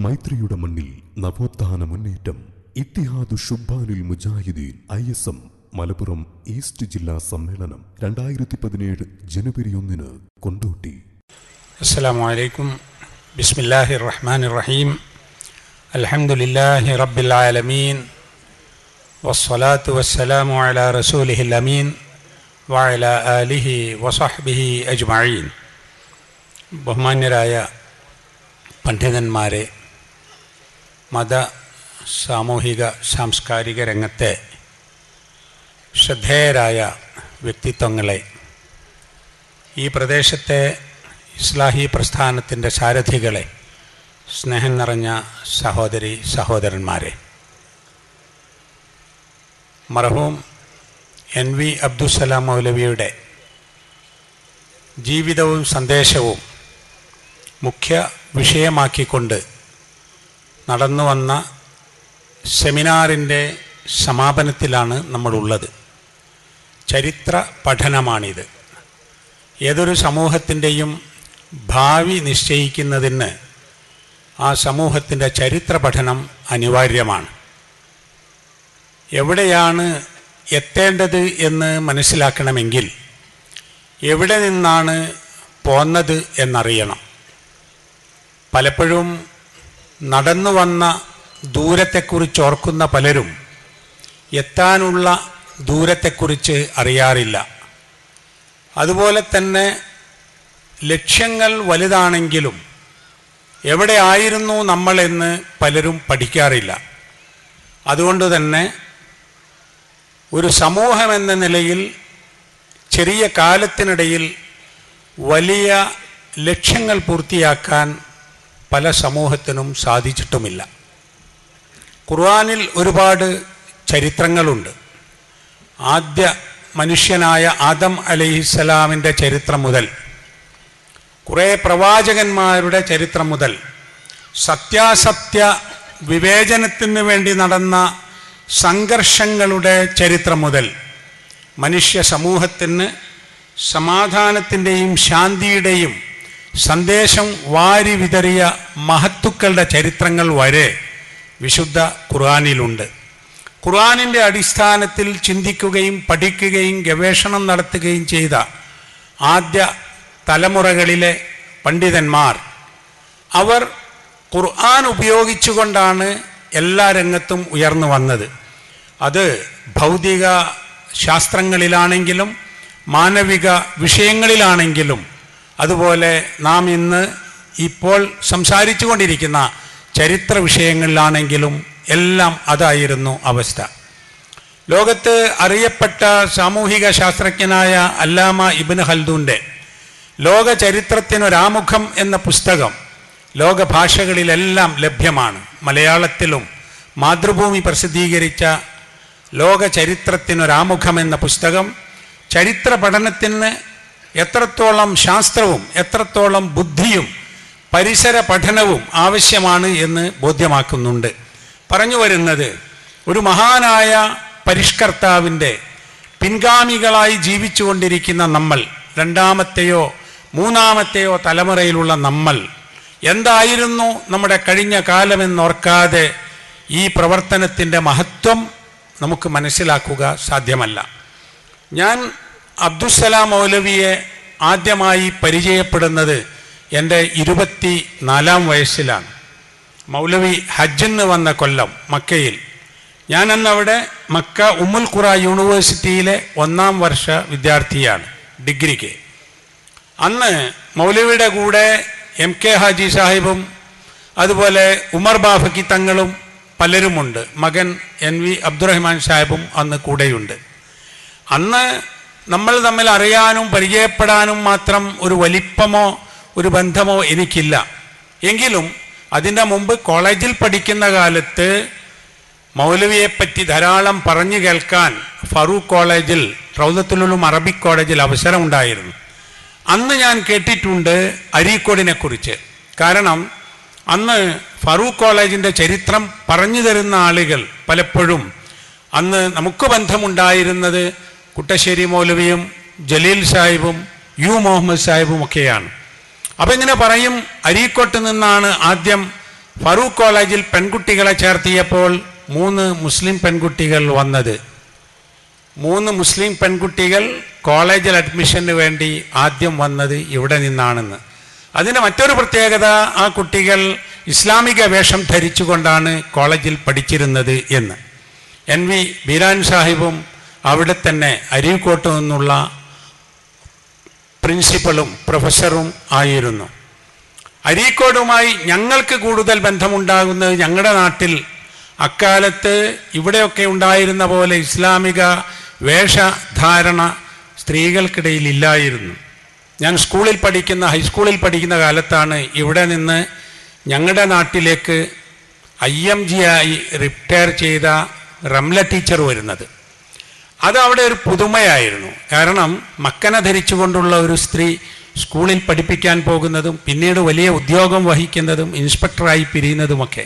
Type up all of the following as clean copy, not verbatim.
മൈത്രിയുടെ മണ്ണിൽ നവോത്ഥാന മുന്നേറ്റം. ഇത്തിഹാദു ഷുബ്ബാനുൽ മുജാഹിദീൻ ISM മലപ്പുറം ഈസ്റ്റ് ജില്ലാ സമ്മേളനം 2017 ജനുവരി 1 കൊണ്ടോട്ടി. അസ്സലാമു അലൈക്കും. ബിസ്മില്ലാഹിർ റഹ്മാനിർ റഹീം. അൽഹംദുലില്ലാഹി റബ്ബിൽ ആലമീൻ. വസ്സലാത്തു വസ്സലാമു അലാ റസൂലിഹിൽ അമീൻ വഅലാ ആലിഹി വസഹ്ബിഹി അജ്മഈൻ. ബഹുമാന്യരായ പണ്ഡിതന്മാരെ, മത സാമൂഹിക സാംസ്കാരിക രംഗത്തെ ശ്രദ്ധേയരായ വ്യക്തിത്വങ്ങളെ, ഈ പ്രദേശത്തെ ഇസ്ലാഹി പ്രസ്ഥാനത്തിൻ്റെ സാരഥികളെ, സ്നേഹം നിറഞ്ഞ സഹോദരി സഹോദരന്മാരെ, മർഹൂം NV അബ്ദുസ്സലാം മൗലവിയുടെ ജീവിതവും സന്ദേശവും മുഖ്യ വിഷയമാക്കിക്കൊണ്ട് നടന്നു വന്ന സെമിനാറിൻ്റെ സമാപനത്തിലാണ് നമ്മളുള്ളത്. ചരിത്ര പഠനമാണിത്. ഏതൊരു സമൂഹത്തിൻ്റെയും ഭാവി നിശ്ചയിക്കുന്നതിന് ആ സമൂഹത്തിൻ്റെ ചരിത്ര പഠനം അനിവാര്യമാണ്. എവിടെയാണ് എത്തേണ്ടത് എന്ന് മനസ്സിലാക്കണമെങ്കിൽ എവിടെ നിന്നാണ് പോന്നത് എന്നറിയണം. പലപ്പോഴും നടന്നു വന്ന ദൂരത്തെക്കുറിച്ച് ഓർക്കുന്ന പലരും എത്താനുള്ള ദൂരത്തെക്കുറിച്ച് അറിയാറില്ല. അതുപോലെ തന്നെ ലക്ഷ്യങ്ങൾ വലുതാണെങ്കിലും എവിടെ ആയിരുന്നു നമ്മളെന്ന് പലരും പഠിക്കാറില്ല. അതുകൊണ്ട് തന്നെ ഒരു സമൂഹം എന്ന നിലയിൽ ചെറിയ കാലത്തിനിടയിൽ വലിയ ലക്ഷ്യങ്ങൾ പൂർത്തിയാക്കാൻ പല സമൂഹത്തിനും സാധിച്ചിട്ടുമില്ല. ഖുർആനിൽ ഒരുപാട് ചരിത്രങ്ങളുണ്ട്. ആദ്യ മനുഷ്യനായ ആദം അലൈഹിസ്സലാമിൻ്റെ ചരിത്രം മുതൽ, കുറേ പ്രവാചകന്മാരുടെ ചരിത്രം മുതൽ, സത്യാസത്യ വിവേചനത്തിന് വേണ്ടി നടന്ന സംഘർഷങ്ങളുടെ ചരിത്രം മുതൽ, മനുഷ്യ സമൂഹത്തിന് സമാധാനത്തിൻ്റെയും ശാന്തിയുടെയും സന്ദേശം വാരി വിതറിയ മഹത്തുക്കളുടെ ചരിത്രങ്ങൾ വരെ വിശുദ്ധ ഖുർആനിലുണ്ട്. ഖുർആനിൻ്റെ അടിസ്ഥാനത്തിൽ ചിന്തിക്കുകയും പഠിക്കുകയും ഗവേഷണം നടത്തുകയും ചെയ്ത ആദ്യ തലമുറകളിലെ പണ്ഡിതന്മാർ, അവർ ഖുർആൻ ഉപയോഗിച്ചുകൊണ്ടാണ് എല്ലാ രംഗത്തും ഉയർന്നു വന്നത്. അത് ഭൗതിക ശാസ്ത്രങ്ങളിലാണെങ്കിലും മാനവിക വിഷയങ്ങളിലാണെങ്കിലും, അതുപോലെ നാം ഇന്ന് ഇപ്പോൾ സംസാരിച്ചു കൊണ്ടിരിക്കുന്ന ചരിത്ര വിഷയങ്ങളിലാണെങ്കിലും എല്ലാം അതായിരുന്നു അവസ്ഥ. ലോകത്ത് അറിയപ്പെട്ട സാമൂഹിക ശാസ്ത്രജ്ഞനായ അല്ലാമ ഇബ്നു ഖൽദൂൻ്റെ ലോക ചരിത്രത്തിനൊരാമുഖം എന്ന പുസ്തകം ലോകഭാഷകളിലെല്ലാം ലഭ്യമാണ്. മലയാളത്തിലും മാതൃഭൂമി പ്രസിദ്ധീകരിച്ച ലോക ചരിത്രത്തിനൊരാമുഖം എന്ന പുസ്തകം ചരിത്ര പഠനത്തിന് എത്രത്തോളം ശാസ്ത്രവും എത്രത്തോളം ബുദ്ധിയും പരിസര പഠനവും ആവശ്യമാണ് എന്ന് ബോധ്യമാക്കുന്നുണ്ട്. പറഞ്ഞു വരുന്നത്, ഒരു മഹാനായ പരിഷ്കർത്താവിൻ്റെ പിൻഗാമികളായി ജീവിച്ചു കൊണ്ടിരിക്കുന്ന നമ്മൾ, രണ്ടാമത്തെയോ മൂന്നാമത്തെയോ തലമുറയിലുള്ള നമ്മൾ, എന്തായിരുന്നു നമ്മുടെ കഴിഞ്ഞ കാലമെന്നോർക്കാതെ ഈ പ്രവർത്തനത്തിൻ്റെ മഹത്വം നമുക്ക് മനസ്സിലാക്കുക സാധ്യമല്ല. ഞാൻ അബ്ദുസ്സലാം മൗലവിയെ ആദ്യമായി പരിചയപ്പെടുന്നത് എൻ്റെ 24-ാം വയസ്സിലാണ്. മൗലവി ഹജ്ജിന് വന്ന കൊല്ലം മക്കയിൽ. ഞാനന്നവിടെ മക്ക ഉമ്മുൽ ഖുറ യൂണിവേഴ്സിറ്റിയിലെ 1-ാം വർഷ വിദ്യാർത്ഥിയാണ്, ഡിഗ്രിക്ക്. അന്ന് മൗലവിയുടെ കൂടെ MK ഹാജി സാഹിബും അതുപോലെ ഉമർ ബാഫക്കി തങ്ങളും പലരുമുണ്ട്. മകൻ NV അബ്ദുറഹ്മാൻ സാഹിബും അന്ന് കൂടെയുണ്ട്. അന്ന് നമ്മൾ തമ്മിൽ അറിയാനും പരിചയപ്പെടാനും മാത്രം ഒരു വലിപ്പമോ ഒരു ബന്ധമോ എനിക്കില്ല. എങ്കിലും അതിൻ്റെ മുമ്പ് കോളേജിൽ പഠിക്കുന്ന കാലത്ത് മൗലവിയെപ്പറ്റി ധാരാളം പറഞ്ഞു കേൾക്കാൻ ഫറൂഖ് കോളേജിൽ, റൗദത്തുൽ ഉലൂം അറബിക് കോളേജിൽ അവസരമുണ്ടായിരുന്നു. അന്ന് ഞാൻ കേട്ടിട്ടുണ്ട് അരീക്കോടിനെ കുറിച്ച്. കാരണം അന്ന് ഫറൂഖ് കോളേജിൻ്റെ ചരിത്രം പറഞ്ഞു തരുന്ന ആളുകൾ പലപ്പോഴും അന്ന് നമുക്ക് ബന്ധമുണ്ടായിരുന്നത് കുട്ടശ്ശേരി മൗലവിയും ജലീൽ സാഹിബും മുഹമ്മദ് സാഹിബും ഒക്കെയാണ്. അപ്പം ഇങ്ങനെ പറയും, അരീക്കോട്ട് നിന്നാണ് ആദ്യം ഫറൂഖ് കോളേജിൽ പെൺകുട്ടികളെ ചേർത്തിയപ്പോൾ 3 മുസ്ലിം പെൺകുട്ടികൾ വന്നത്. 3 മുസ്ലിം പെൺകുട്ടികൾ കോളേജിൽ അഡ്മിഷന് വേണ്ടി ആദ്യം വന്നത് ഇവിടെ നിന്നാണെന്ന്. അതിന് മറ്റൊരു പ്രത്യേകത, ആ കുട്ടികൾ ഇസ്ലാമിക വേഷം ധരിച്ചുകൊണ്ടാണ് കോളേജിൽ പഠിച്ചിരുന്നത് എന്ന്. NV ബീരാൻ സാഹിബും അവിടെ തന്നെ അരീക്കോട്ട് നിന്നുള്ള പ്രിൻസിപ്പളും പ്രൊഫസറും ആയിരുന്നു. അരീക്കോടുമായി ഞങ്ങൾക്ക് കൂടുതൽ ബന്ധമുണ്ടാകുന്നത് ഞങ്ങളുടെ നാട്ടിൽ അക്കാലത്ത് ഇവിടെയൊക്കെ ഉണ്ടായിരുന്ന പോലെ ഇസ്ലാമിക വേഷധാരണ സ്ത്രീകൾക്കിടയിൽ ഇല്ലായിരുന്നു. ഞാൻ ഹൈസ്കൂളിൽ പഠിക്കുന്ന കാലത്താണ് ഇവിടെ നിന്ന് ഞങ്ങളുടെ നാട്ടിലേക്ക് IMG ആയി റിട്ടയർ ചെയ്ത റംല ടീച്ചർ വരുന്നത്. അത് അവിടെ ഒരു പുതുമയായിരുന്നു. കാരണം മക്കന ധരിച്ചുകൊണ്ടുള്ള ഒരു സ്ത്രീ സ്കൂളിൽ പഠിപ്പിക്കാൻ പോകുന്നതും പിന്നീട് വലിയ ഉദ്യോഗം വഹിക്കുന്നതും ഇൻസ്പെക്ടറായി പിരിയുന്നതുമൊക്കെ.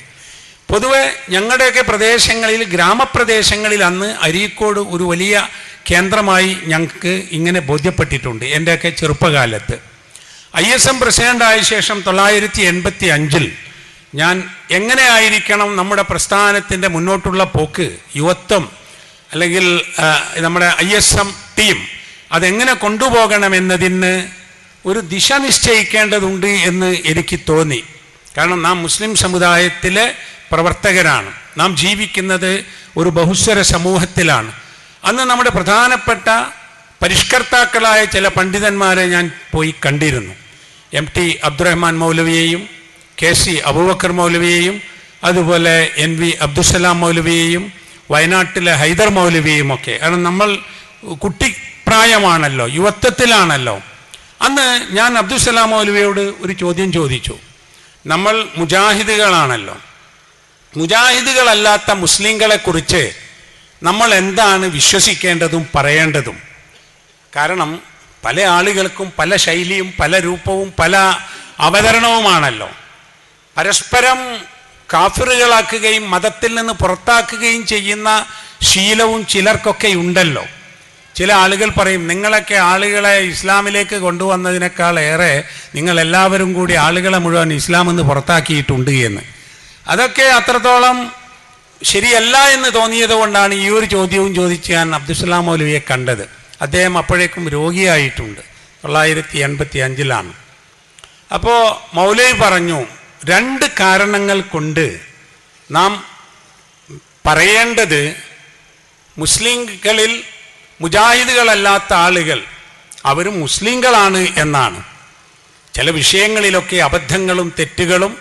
പൊതുവെ ഞങ്ങളുടെയൊക്കെ പ്രദേശങ്ങളിൽ, ഗ്രാമപ്രദേശങ്ങളിൽ അന്ന് അരീക്കോട് ഒരു വലിയ കേന്ദ്രമായി ഞങ്ങൾക്ക് ഇങ്ങനെ ബോധ്യപ്പെട്ടിട്ടുണ്ട്. എൻ്റെയൊക്കെ ചെറുപ്പകാലത്ത് ISM പ്രസിഡൻ്റായ ശേഷം 1985 ഞാൻ എങ്ങനെ ആയിരിക്കണം നമ്മുടെ പ്രസ്ഥാനത്തിൻ്റെ മുന്നോട്ടുള്ള പോക്ക്, യുവത്വം അല്ലെങ്കിൽ നമ്മുടെ ISM ടീം അതെങ്ങനെ കൊണ്ടുപോകണമെന്നതിന് ഒരു ദിശ നിശ്ചയിക്കേണ്ടതുണ്ട് എന്ന് എനിക്ക് തോന്നി. കാരണം നാം മുസ്ലിം സമുദായത്തിലെ പ്രവർത്തകരാണ്, നാം ജീവിക്കുന്നത് ഒരു ബഹുസ്വര സമൂഹത്തിലാണ്. അന്ന് നമ്മുടെ പ്രധാനപ്പെട്ട പരിഷ്കർത്താക്കളായ ചില പണ്ഡിതന്മാരെ ഞാൻ പോയി കണ്ടിരുന്നു. MT അബ്ദുറഹ്മാൻ മൗലവിയെയും KC അബൂബക്കർ മൗലവിയെയും അതുപോലെ NV അബ്ദുസലാം മൗലവിയെയും വയനാട്ടിലെ ഹൈദർ മൗലവിയെയും ഒക്കെ. കാരണം നമ്മൾ കുട്ടിപ്രായമാണല്ലോ, യുവത്വത്തിലാണല്ലോ. അന്ന് ഞാൻ അബ്ദുസലാം മൗലവിയോട് ഒരു ചോദ്യം ചോദിച്ചു. നമ്മൾ മുജാഹിദുകളാണല്ലോ, മുജാഹിദുകളല്ലാത്ത മുസ്ലിങ്ങളെ കുറിച്ച് നമ്മൾ എന്താണ് വിശ്വസിക്കേണ്ടതും പറയേണ്ടതും? കാരണം പല ആളുകൾക്കും പല ശൈലിയും പല രൂപവും പല അവതരണവുമാണല്ലോ. പരസ്പരം കാഫിറുകളാക്കുകയും മതത്തിൽ നിന്ന് പുറത്താക്കുകയും ചെയ്യുന്ന ശീലവും ചിലർക്കൊക്കെ ഉണ്ടല്ലോ. ചില ആളുകൾ പറയും, നിങ്ങളൊക്കെ ആളുകളെ ഇസ്ലാമിലേക്ക് കൊണ്ടുവന്നതിനേക്കാൾ ഏറെ നിങ്ങളെല്ലാവരും കൂടി ആളുകളെ മുഴുവൻ ഇസ്ലാമിൽ നിന്ന് പുറത്താക്കിയിട്ടുണ്ട് എന്ന്. അതൊക്കെ അത്രത്തോളം ശരിയല്ല എന്ന് തോന്നിയത് കൊണ്ടാണ് ഈ ഒരു ചോദ്യവും ചോദിച്ച് ഞാൻ അബ്ദുസലാം മൗലവിയെ കണ്ടത്. അദ്ദേഹം അപ്പോഴേക്കും രോഗിയായിട്ടുണ്ട്, 1985 അപ്പോൾ മൗലവി പറഞ്ഞു, 2 കാരണങ്ങൾ കൊണ്ട് നാം പറയേണ്ടത് മുസ്ലിങ്ങളിൽ മുജാഹിദുകളല്ലാത്ത ആളുകൾ അവരും മുസ്ലിങ്ങളാണ് എന്നാണ്. ചില വിഷയങ്ങളിലൊക്കെ അബദ്ധങ്ങളും തെറ്റുകളും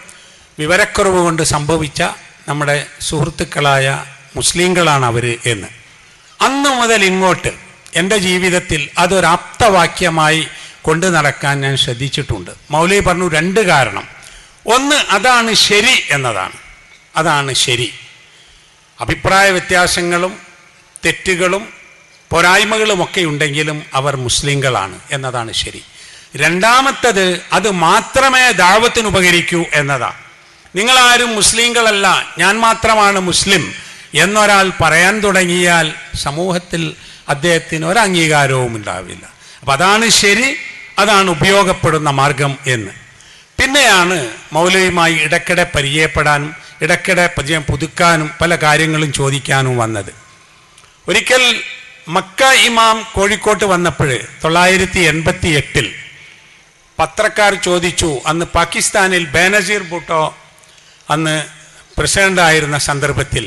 വിവരക്കുറവ് കൊണ്ട് സംഭവിച്ച നമ്മുടെ സുഹൃത്തുക്കളായ മുസ്ലിങ്ങളാണ് അവർ എന്ന്. അന്ന് മുതൽ ഇങ്ങോട്ട് എൻ്റെ ജീവിതത്തിൽ അതൊരാപ്തവാക്യമായി കൊണ്ടു നടക്കാൻ ഞാൻ ശ്രദ്ധിച്ചിട്ടുണ്ട്. മൗലവി പറഞ്ഞു 2 കാരണം. ഒന്ന്, അതാണ് ശരി എന്നതാണ്, അതാണ് ശരി. അഭിപ്രായ വ്യത്യാസങ്ങളും തെറ്റുകളും പോരായ്മകളുമൊക്കെ ഉണ്ടെങ്കിലും അവർ മുസ്ലിങ്ങളാണ് എന്നതാണ് ശരി. രണ്ടാമത്തത്, അത് മാത്രമേ ദഅവത്തിന് ഉപകരിക്കൂ എന്നതാണ്. നിങ്ങളാരും മുസ്ലിങ്ങളല്ല, ഞാൻ മാത്രമാണ് മുസ്ലിം എന്നൊരാൾ പറയാൻ തുടങ്ങിയാൽ സമൂഹത്തിൽ അദ്ദേഹത്തിന് ഒരു അംഗീകാരവും ഉണ്ടാവില്ല. അപ്പം അതാണ് ശരി, അതാണ് ഉപയോഗപ്പെടുന്ന മാർഗം എന്ന്. പിന്നെയാണ് മൗലവിയുമായി ഇടയ്ക്കിടെ പരിചയപ്പെടാനും ഇടയ്ക്കിടെ പരിചയം പുതുക്കാനും പല കാര്യങ്ങളും ചോദിക്കാനും വന്നത്. ഒരിക്കൽ മക്ക ഇമാം കോഴിക്കോട്ട് വന്നപ്പോൾ 1988 പത്രക്കാർ ചോദിച്ചു, അന്ന് പാകിസ്ഥാനിൽ ബേനസീർ ഭൂട്ടോ അന്ന് പ്രസിഡൻ്റായിരുന്ന സന്ദർഭത്തിൽ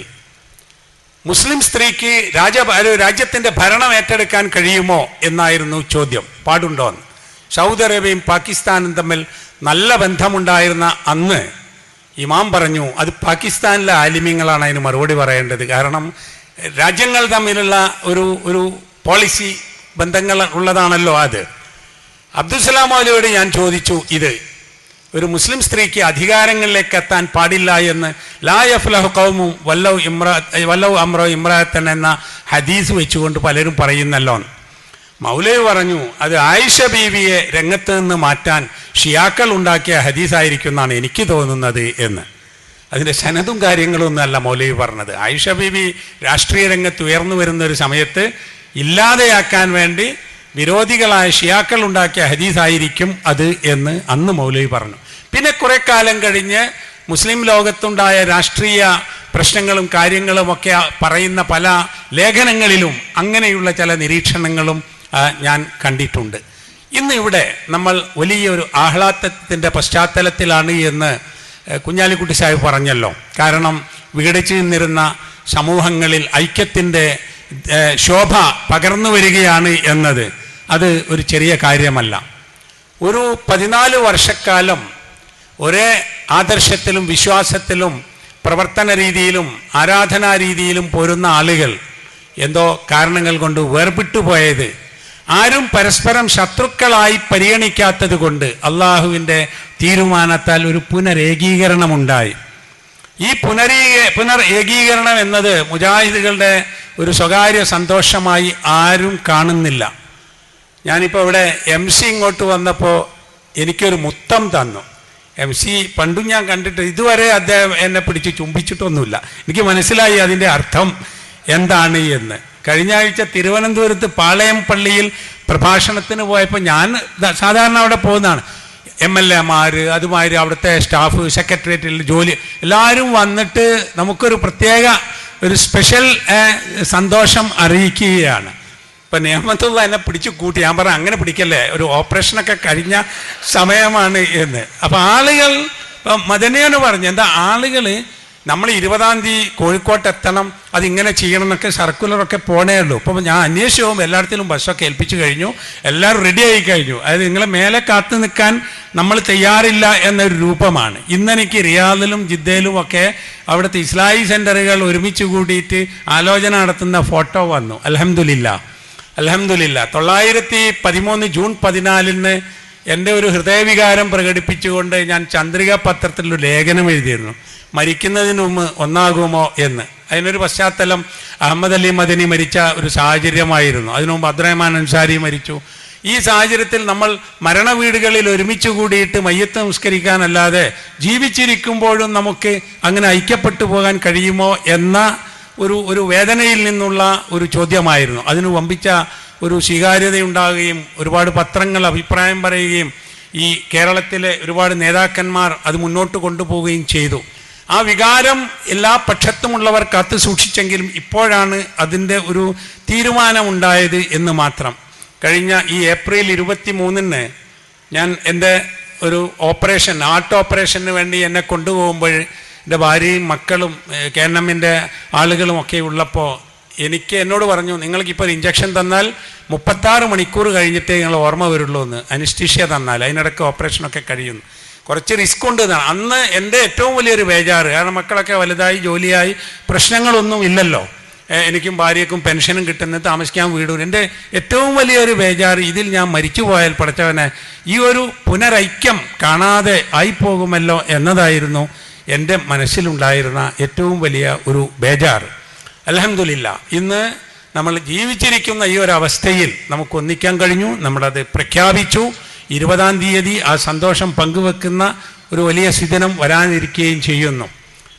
മുസ്ലിം സ്ത്രീക്ക് രാജ്യത്തിൻ്റെ ഭരണം ഏറ്റെടുക്കാൻ കഴിയുമോ എന്നായിരുന്നു ചോദ്യം. പാടുണ്ടോ എന്ന്. സൗദി അറേബ്യയും പാകിസ്ഥാനും തമ്മിൽ നല്ല ബന്ധമുണ്ടായിരുന്ന അന്ന് ഇമാം പറഞ്ഞു, അത് പാകിസ്ഥാനിലെ ആലിമ്യങ്ങളാണ് അതിന് മറുപടി പറയേണ്ടത്. കാരണം രാജ്യങ്ങൾ തമ്മിലുള്ള ഒരു പോളിസി ബന്ധങ്ങൾ ഉള്ളതാണല്ലോ അത്. അബ്ദുസലാം മൗലവിയോട് ഞാൻ ചോദിച്ചു, ഇത് ഒരു മുസ്ലിം സ്ത്രീക്ക് അധികാരങ്ങളിലേക്ക് എത്താൻ പാടില്ല എന്ന് ലാ യഫ്ലഹു ഖൗമും വല്ലൗ അംറു ഇംറഅത്തൻ എന്ന ഹദീസ് വെച്ചുകൊണ്ട് പലരും പറയുന്നല്ലോ. മൗലവി പറഞ്ഞു, അത് ആയിഷ ബീവിയെ രംഗത്ത് നിന്ന് മാറ്റാൻ ഷിയാക്കൾ ഉണ്ടാക്കിയ ഹദീസായിരിക്കും എന്നാണ് എനിക്ക് തോന്നുന്നത് എന്ന്. അതിൻ്റെ സനദും കാര്യങ്ങളും ഒന്നുമല്ല മൗലവി പറഞ്ഞത്. ആയിഷ ബീവി രാഷ്ട്രീയ രംഗത്ത് ഉയർന്നു വരുന്ന ഒരു സമയത്ത് ഇല്ലാതെയാക്കാൻ വേണ്ടി വിരോധികളായ ഷിയാക്കൾ ഉണ്ടാക്കിയ ഹദീസായിരിക്കും അത് എന്ന് അന്ന് മൗലവി പറഞ്ഞു. പിന്നെ കുറെ കാലം കഴിഞ്ഞ് മുസ്ലിം ലോകത്തുണ്ടായ രാഷ്ട്രീയ പ്രശ്നങ്ങളും കാര്യങ്ങളും ഒക്കെ പറയുന്ന പല ലേഖനങ്ങളിലും അങ്ങനെയുള്ള ചില നിരീക്ഷണങ്ങളും ഞാൻ കണ്ടിട്ടുണ്ട്. ഇന്ന് ഇവിടെ നമ്മൾ വലിയൊരു ആഹ്ലാദത്തിൻ്റെ പശ്ചാത്തലത്തിലാണ് എന്ന് കുഞ്ഞാലിക്കുട്ടി സാഹിബ് പറഞ്ഞല്ലോ. കാരണം വിഘടിച്ചു നിന്നിരുന്ന സമൂഹങ്ങളിൽ ഐക്യത്തിൻ്റെ ശോഭ പകർന്നു വരികയാണ് എന്നത് അത് ഒരു ചെറിയ കാര്യമല്ല. ഒരു 14 വർഷക്കാലം ഒരേ ആദർശത്തിലും വിശ്വാസത്തിലും പ്രവർത്തന രീതിയിലും ആരാധനാ രീതിയിലും പോരുന്ന ആളുകൾ എന്തോ കാരണങ്ങൾ കൊണ്ട് വേർപെട്ടു പോയത്, ആരും പരസ്പരം ശത്രുക്കളായി പരിഗണിക്കാത്തത് കൊണ്ട് അള്ളാഹുവിൻ്റെ തീരുമാനത്താൽ ഒരു പുനരേകീകരണമുണ്ടായി. ഈ പുനർ ഏകീകരണം എന്നത് മുജാഹിദുകളുടെ ഒരു സ്വകാര്യ സന്തോഷമായി ആരും കാണുന്നില്ല. ഞാനിപ്പോൾ ഇവിടെ MC ഇങ്ങോട്ട് വന്നപ്പോൾ എനിക്കൊരു മുത്തം തന്നു. MC പണ്ടും ഞാൻ കണ്ടിട്ട് ഇതുവരെ അദ്ദേഹം എന്നെ പിടിച്ച് ചുംബിച്ചിട്ടൊന്നുമില്ല. എനിക്ക് മനസ്സിലായി അതിൻ്റെ അർത്ഥം എന്താണ് എന്ന്. കഴിഞ്ഞ ആഴ്ച തിരുവനന്തപുരത്ത് പാളയം പള്ളിയിൽ പ്രഭാഷണത്തിന് പോയപ്പോൾ ഞാൻ സാധാരണ അവിടെ പോകുന്നതാണ്. MLA-മാർ, അതുമാതിരി അവിടുത്തെ സ്റ്റാഫ്, സെക്രട്ടേറിയറ്റിൽ ജോലി എല്ലാവരും വന്നിട്ട് നമുക്കൊരു പ്രത്യേക ഒരു സ്പെഷ്യൽ സന്തോഷം അറിയിക്കുകയാണ്. ഇപ്പം നിയമത്തുള്ള എന്നെ പിടിച്ചു കൂട്ടി. ഞാൻ പറഞ്ഞു അങ്ങനെ പിടിക്കല്ലേ, ഒരു ഓപ്പറേഷനൊക്കെ കഴിഞ്ഞ സമയമാണ് എന്ന്. അപ്പം ആളുകൾ ഇപ്പം മദനിയോന് പറഞ്ഞു എന്താ ആളുകൾ നമ്മൾ 20-ാം തീയതി കോഴിക്കോട്ട് എത്തണം, അതിങ്ങനെ ചെയ്യണം എന്നൊക്കെ സർക്കുലറൊക്കെ പോണേ ഉള്ളൂ. ഇപ്പം ഞാൻ അന്വേഷിച്ചു പോകുമ്പോൾ എല്ലായിടത്തിലും ബസ്സൊക്കെ ഏൽപ്പിച്ചു കഴിഞ്ഞു, എല്ലാവരും റെഡി ആയി കഴിഞ്ഞു. അതായത് നിങ്ങളെ മേലെ കാത്തു നിൽക്കാൻ നമ്മൾ തയ്യാറില്ല എന്നൊരു രൂപമാണ്. ഇന്നെനിക്ക് റിയാദിലും ജിദ്ദയിലും ഒക്കെ അവിടുത്തെ ഇസ്ലാഹി സെൻ്ററുകൾ ഒരുമിച്ച് കൂടിയിട്ട് ആലോചന നടത്തുന്ന ഫോട്ടോ വന്നു. അൽഹംദുലില്ലാ 913 ജൂൺ 14 എൻ്റെ ഒരു ഹൃദയവികാരം പ്രകടിപ്പിച്ചുകൊണ്ട് ഞാൻ ചന്ദ്രിക പത്രത്തിലൊരു ലേഖനം എഴുതിയിരുന്നു, മരിക്കുന്നതിന് മുമ്പ് ഒന്നാകുമോ എന്ന്. അതിനൊരു പശ്ചാത്തലം അഹമ്മദ് അലി മദനി മരിച്ച ഒരു സാഹചര്യമായിരുന്നു. അതിനു മുമ്പ് അബ്ദുറഹ്മാൻ അൻസാരി മരിച്ചു. ഈ സാഹചര്യത്തിൽ നമ്മൾ മരണവീടുകളിൽ ഒരുമിച്ച് കൂടിയിട്ട് മയ്യത്ത് നമസ്കരിക്കാനല്ലാതെ ജീവിച്ചിരിക്കുമ്പോഴും നമുക്ക് അങ്ങനെ ഐക്യപ്പെട്ടു പോകാൻ കഴിയുമോ എന്ന ഒരു വേദനയിൽ നിന്നുള്ള ഒരു ചോദ്യമായിരുന്നു. അതിന് വമ്പിച്ച ഒരു സ്വീകാര്യതയുണ്ടാകുകയും ഒരുപാട് പത്രങ്ങൾ അഭിപ്രായം പറയുകയും ഈ കേരളത്തിലെ ഒരുപാട് നേതാക്കന്മാർ അത് മുന്നോട്ട് കൊണ്ടുപോവുകയും ചെയ്തു. ആ വികാരം എല്ലാ പക്ഷത്തുമുള്ളവർ കാത്തു സൂക്ഷിച്ചെങ്കിലും ഇപ്പോഴാണ് അതിൻ്റെ ഒരു തീരുമാനമുണ്ടായത് എന്ന് മാത്രം. കഴിഞ്ഞ ഈ ഏപ്രിൽ 23 ഞാൻ എൻ്റെ ഒരു ഓപ്പറേഷൻ, ഹാർട്ട് ഓപ്പറേഷന് വേണ്ടി എന്നെ കൊണ്ടുപോകുമ്പോൾ എൻ്റെ ഭാര്യയും മക്കളും KNM-ൻ്റെ ആളുകളും ഒക്കെ ഉള്ളപ്പോൾ എന്നോട് പറഞ്ഞു, നിങ്ങൾക്കിപ്പോൾ ഒരു ഇഞ്ചക്ഷൻ തന്നാൽ 36 മണിക്കൂർ കഴിഞ്ഞിട്ടേ നിങ്ങൾ ഓർമ്മ വരുള്ളൂ എന്ന്, അനസ്തീഷ്യ തന്നാൽ. അതിനിടയ്ക്ക് ഓപ്പറേഷനൊക്കെ കഴിയുന്നു, കുറച്ച് റിസ്ക് ഉണ്ട് എന്നാണ് അന്ന് എൻ്റെ ഏറ്റവും വലിയൊരു ബേജാറ്. കാരണം മക്കളൊക്കെ വലുതായി ജോലിയായി പ്രശ്നങ്ങളൊന്നും ഇല്ലല്ലോ, എനിക്കും ഭാര്യയ്ക്കും പെൻഷനും കിട്ടുന്നത്, താമസിക്കാൻ വീടും. എൻ്റെ ഏറ്റവും വലിയൊരു ബേജാറ് ഇതിൽ ഞാൻ മരിച്ചു പോയാൽ പടച്ചവനെ ഈ ഒരു പുനരൈക്യം കാണാതെ ആയിപ്പോകുമല്ലോ എന്നതായിരുന്നു എൻ്റെ മനസ്സിലുണ്ടായിരുന്ന ഏറ്റവും വലിയ ഒരു ബേജാറ്. അൽഹംദുലില്ലാ ഇന്ന് നമ്മൾ ജീവിച്ചിരിക്കുന്ന ഈ ഒരു അവസ്ഥയിൽ നമുക്ക് ഒന്നിക്കാൻ കഴിഞ്ഞു. നമ്മളത് പ്രഖ്യാപിച്ചു. 20-ാം തീയതി ആ സന്തോഷം പങ്കുവെക്കുന്ന ഒരു വലിയ സുദിനം വരാനിരിക്കുകയും ചെയ്യുന്നു.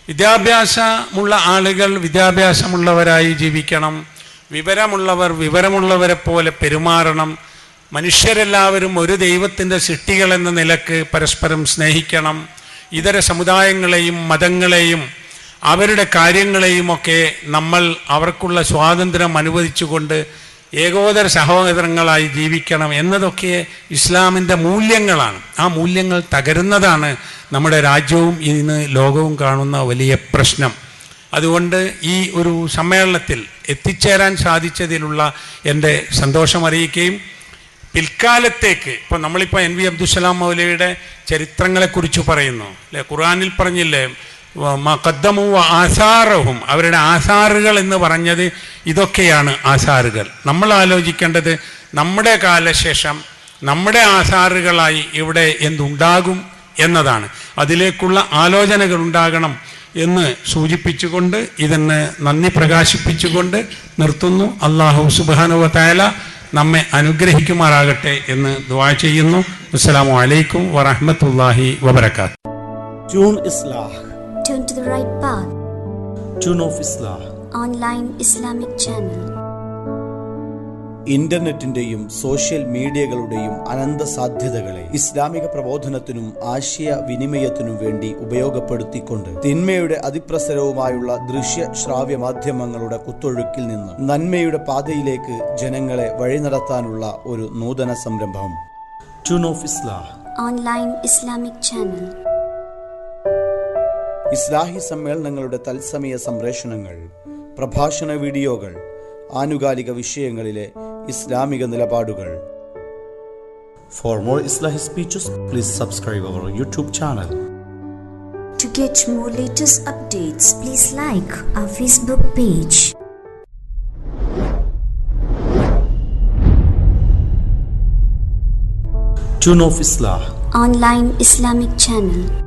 വിദ്യാഭ്യാസമുള്ള ആളുകൾ വിദ്യാഭ്യാസമുള്ളവരായി ജീവിക്കണം, വിവരമുള്ളവർ വിവരമുള്ളവരെ പോലെ പെരുമാറണം, മനുഷ്യരെല്ലാവരും ഒരു ദൈവത്തിൻ്റെ സൃഷ്ടികളെന്ന നിലക്ക് പരസ്പരം സ്നേഹിക്കണം, ഇതര സമുദായങ്ങളെയും മതങ്ങളെയും അവരുടെ കാര്യങ്ങളെയുമൊക്കെ നമ്മൾ അവർക്കുള്ള സ്വാതന്ത്ര്യം അനുവദിച്ചുകൊണ്ട് ഏകോദര സഹോദരങ്ങളായി ജീവിക്കണം എന്നതൊക്കെ ഇസ്ലാമിൻ്റെ മൂല്യങ്ങളാണ്. ആ മൂല്യങ്ങൾ തകരുന്നതാണ് നമ്മുടെ രാജ്യവും ഇന്ന് ലോകവും കാണുന്ന വലിയ പ്രശ്നം. അതുകൊണ്ട് ഈ ഒരു സമ്മേളനത്തിൽ എത്തിച്ചേരാൻ സാധിച്ചതിലുള്ള എൻ്റെ സന്തോഷം അറിയിക്കുകയും പിൽക്കാലത്തേക്ക് ഇപ്പോൾ നമ്മളിപ്പോൾ NV അബ്ദുസ്സലാം മൗലവിയുടെ ചരിത്രങ്ങളെക്കുറിച്ച് പറയുന്നു അല്ലേ, ഖുർആനിൽ പറഞ്ഞില്ലേ ഖദ്ദമു ആസാറഹും, അവരുടെ ആസാറുകൾ എന്ന് പറഞ്ഞത് ഇതൊക്കെയാണ് ആസാറുകൾ. നമ്മൾ ആലോചിക്കേണ്ടത് നമ്മുടെ കാലശേഷം നമ്മുടെ ആസാറുകളായി ഇവിടെ എന്തുണ്ടാകും എന്നതാണ്. അതിലേക്കുള്ള ആലോചനകൾ ഉണ്ടാകണം എന്ന് സൂചിപ്പിച്ചുകൊണ്ട് ഇതിന് നന്ദി പ്രകാശിപ്പിച്ചുകൊണ്ട് നിർത്തുന്നു. അല്ലാഹു സുബ്ഹാനഹു വ തആല നമ്മെ അനുഗ്രഹിക്കുമാറാകട്ടെ എന്ന് ദുആ ചെയ്യുന്നു. അസ്സലാമു അലൈക്കും വറഹ്മത്തുള്ളാഹി വബറകാതുഹു. Tune Islah. Turn to the right path. Tune of Islah. Online Islamic channel. ഇന്റർനെറ്റിന്റെയും സോഷ്യൽ മീഡിയകളുടെയും അനന്ത സാധ്യതകളെ ഇസ്ലാമിക പ്രബോധനത്തിനും ആശയവിനിമയത്തിനും വേണ്ടി ഉപയോഗപ്പെടുത്തിക്കൊണ്ട് തിന്മയുടെ അതിപ്രസരവുമായുള്ള ദൃശ്യ ശ്രാവ്യ മാധ്യമങ്ങളുടെ കുത്തൊഴുക്കിൽ നിന്ന് നന്മയുടെ പാതയിലേക്ക് ജനങ്ങളെ വഴി നടത്താനുള്ള ഒരു നൂതന സംരംഭം. Tune of Islah Online Islamic Channel. ഇസ്ലാഹി സമ്മേളനങ്ങളുടെ തത്സമയ സംപ്രേഷണങ്ങൾ, പ്രഭാഷണ വീഡിയോകൾ, ആനുകാലിക വിഷയങ്ങളിലെ ഇസ്ലാമിക നിലപാടുകൾ. For more Islamic speeches, please subscribe our YouTube channel. To get more latest updates, please like our Facebook page. Tune of Islah Online Islamic Channel.